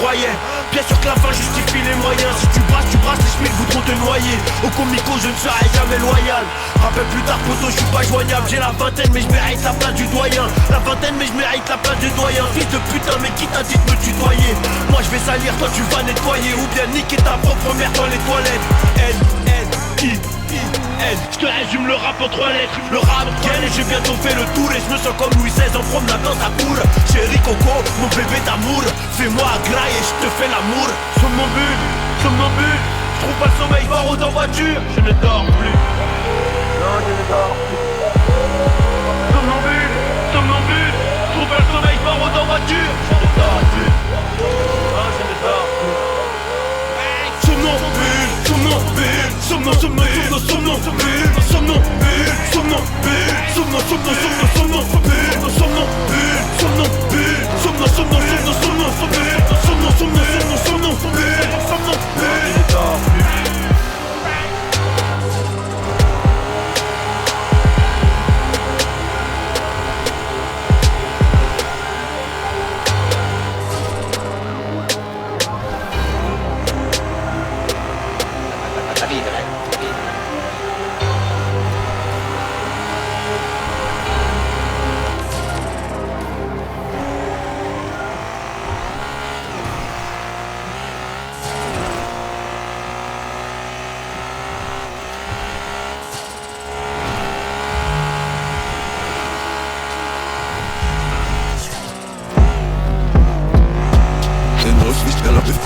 croyais. Bien sûr que la fin justifie les moyens. Si tu brasses, les schmitts voudront te noyer. Au comico je ne serai jamais loyal. Rappelle plus tard poto, je suis pas joignable. J'ai la vingtaine mais je mérite la place du doyen. La vingtaine mais je mérite la place du doyen. Fils de putain mais qui t'a dit de me tutoyer? Moi je vais salir, toi tu vas nettoyer. Ou bien niquer ta propre mère dans les toilettes. N, je te résume le rap en 3 lettres. Le rap gagne et j'ai bientôt fait le tour. Et je me sens comme Louis XVI en promenade dans sa cour. Chérie Coco, mon bébé d'amour, fais-moi à graille et je te fais l'amour. Somnambule, je trouve pas le sommeil, barreau en voiture. Je ne dors plus. Non, je ne dors plus. Somnambule, je trouve pas le sommeil, barreau en voiture. Je ne dors plus. Non, je ne dors plus.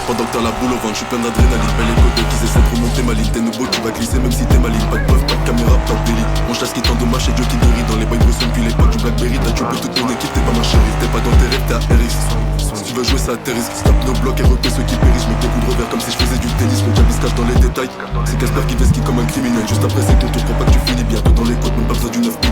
Pendant que t'as la boule au ventre, je suis plein d'adrénaline. Belle écho de qui essaie de remonter ma ligne. T'es nouveau, tu vas glisser même si t'es maligne. Pas de preuve, pas de caméra, pas de délit. Mon chasse qui t'endommage, c'est Dieu qui guérit. Dans les bails brussels puis les potes du Blackberry. T'as tué toute ton équipe, t'es pas ma chérie. T'es pas dans tes rêves, t'es à RX. Si tu veux jouer, ça à tes risques. Stop nos blocs et repère ceux qui périssent. Mets beaucoup de revers comme si je faisais du tennis. Le diable se cache dans les détails. C'est Casper qui fait ski comme un criminel. Juste après c'est ton tour, crois pas que tu finis bientôt dans les côtes. Même pas besoin du 9 mm.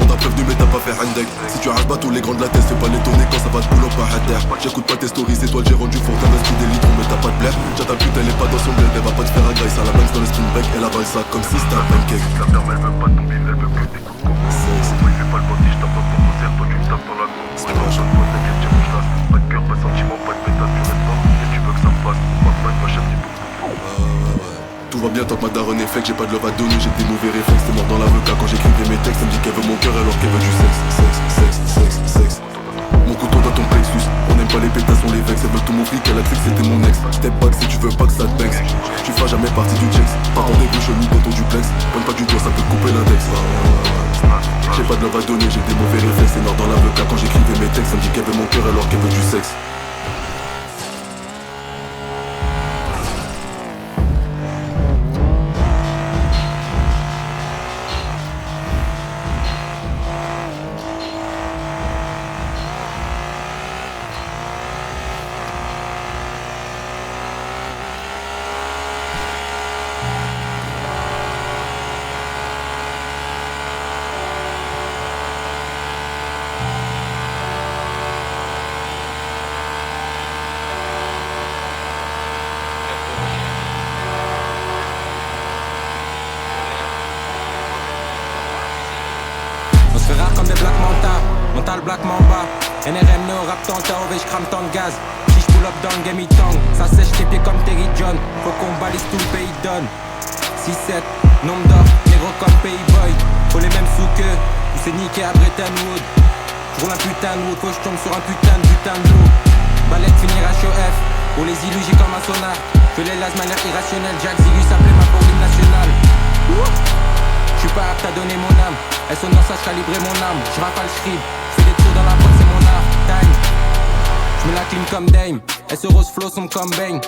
On t'a prévenu mais t'as pas fait handek. Si tu arraches pas tous les grands de la tête, c'est pas l'étonner quand ça va te boulot pas à terre. J'écoute pas tes stories, c'est toi le gérant du fond. T'as l'inspire des litres mais t'as pas de blaire. Déjà ta pute elle est pas dans son bled. Elle va pas te faire un graisse à la banks dans le spin break. Elle avale ça comme si c'était un pancake. La ferme elle veut pas de ton bide, elle veut que des coups de con. Moi il fait pas le bandit, je tape dans ton concert, toi tu me tapes dans la con. Ouais toi t'inquiète j'ai mon chasse. Pas de cœur, pas de sentiment, pas de pétasse, tu restes pas. Et tu veux que ça me passe. Batman ma chef du bout. Tout va bien tant que ma daronne est fake, j'ai pas de love à donner, j'ai des mauvais réflexes. T'es mort dans l'avocat quand j'écrivais mes textes. Elle me dit qu'elle veut mon cœur alors qu'elle veut du sexe. Mon couteau dans ton plexus. On aime pas les pétasses, on les vexe. Elle veut tout mon flic, elle a cru que c'était mon ex. Step back si tu veux pas que ça te vexe. Tu feras jamais partie du checks. Pas dans des bruits chelous dans ton duplex. Pointe pas du doigt, ça peut te couper l'index. J'ai pas de love à donner, j'ai des mauvais réflexes. C'est mort dans l'avocat quand j'écrivais mes textes. Elle me dit qu'elle veut mon cœur alors qu'elle veut du sexe. Comme des Black Manta, mental Black Mamba. NRM Neo, rap tant OV, j'crame tant de gaz. Si j'pull up dans le game, il tangue. Ça sèche tes pieds comme Terry John. Faut qu'on balise tout le pays donne. 6-7, nombre d'or, négro comme Payboy. Faut les mêmes sous que ou c'est niqué à Bretton Wood. J'roule un putain de wood, faut j'tombe sur un putain de loup. Balette finira show F, pour les illus j'ai comme un sonar. Je les lasse manière irrationnelle, Jack Zigus appelé ma pour l'hymne national. J'suis pas apte à donner mon âme. Elle sonne dans ça, j'calibrer mon âme. J'rafale, j'crive, j'fais des trous dans la boîte, c'est mon art. Time, j'mets la clim comme Dame. Elle se rose flow, sombre comme Bang.